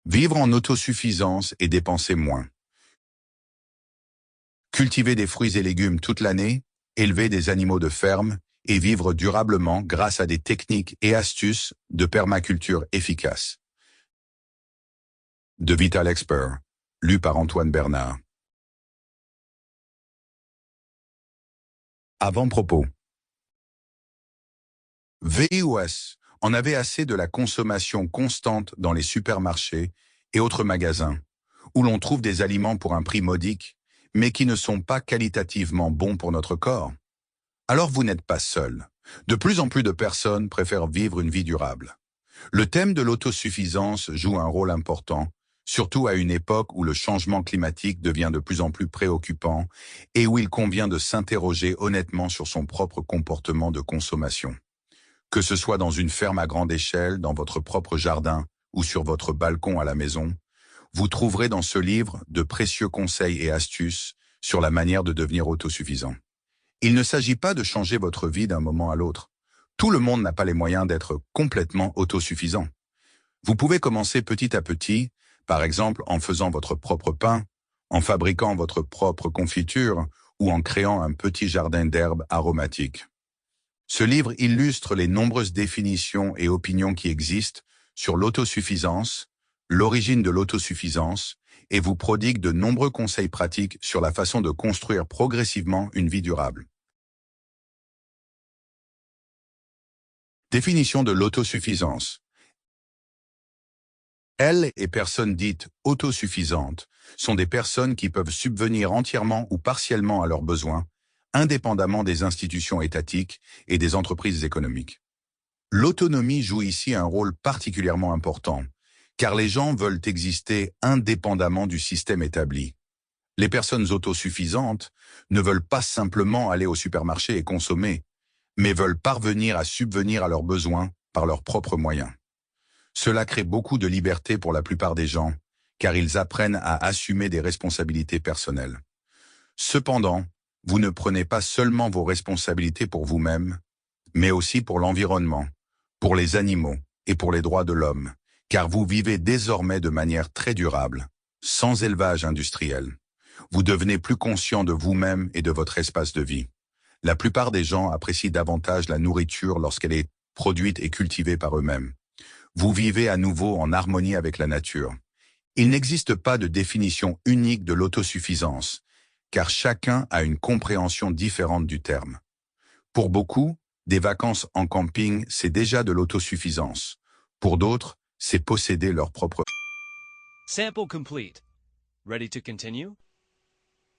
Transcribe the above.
Vivre en autosuffisance et dépenser moins. Cultiver des fruits et légumes toute l'année, élever des animaux de ferme et vivre durablement grâce à des techniques et astuces de permaculture efficaces. De Vital Expert, lu par Antoine Bernard. Avant-propos. VUS, on avait assez de la consommation constante dans les supermarchés et autres magasins, où l'on trouve des aliments pour un prix modique, mais qui ne sont pas qualitativement bons pour notre corps. Alors vous n'êtes pas seul. De plus en plus de personnes préfèrent vivre une vie durable. Le thème de l'autosuffisance joue un rôle important, surtout à une époque où le changement climatique devient de plus en plus préoccupant et où il convient de s'interroger honnêtement sur son propre comportement de consommation. Que ce soit dans une ferme à grande échelle, dans votre propre jardin ou sur votre balcon à la maison, vous trouverez dans ce livre de précieux conseils et astuces sur la manière de devenir autosuffisant. Il ne s'agit pas de changer votre vie d'un moment à l'autre. Tout le monde n'a pas les moyens d'être complètement autosuffisant. Vous pouvez commencer petit à petit, par exemple en faisant votre propre pain, en fabriquant votre propre confiture ou en créant un petit jardin d'herbes aromatiques. Ce livre illustre les nombreuses définitions et opinions qui existent sur l'autosuffisance, l'origine de l'autosuffisance, et vous prodigue de nombreux conseils pratiques sur la façon de construire progressivement une vie durable. Définition de l'autosuffisance. Elles et personnes dites autosuffisantes sont des personnes qui peuvent subvenir entièrement ou partiellement à leurs besoins, indépendamment des institutions étatiques et des entreprises économiques. L'autonomie joue ici un rôle particulièrement important, car les gens veulent exister indépendamment du système établi. Les personnes autosuffisantes ne veulent pas simplement aller au supermarché et consommer, mais veulent parvenir à subvenir à leurs besoins par leurs propres moyens. Cela crée beaucoup de liberté pour la plupart des gens, car ils apprennent à assumer des responsabilités personnelles. Cependant, vous ne prenez pas seulement vos responsabilités pour vous-même, mais aussi pour l'environnement, pour les animaux et pour les droits de l'homme, car vous vivez désormais de manière très durable, sans élevage industriel. Vous devenez plus conscient de vous-même et de votre espace de vie. La plupart des gens apprécient davantage la nourriture lorsqu'elle est produite et cultivée par eux-mêmes. Vous vivez à nouveau en harmonie avec la nature. Il n'existe pas de définition unique de l'autosuffisance, car chacun a une compréhension différente du terme. Pour beaucoup, des vacances en camping, c'est déjà de l'autosuffisance. Pour d'autres, c'est posséder leur propre... Sample complete. Ready to continue?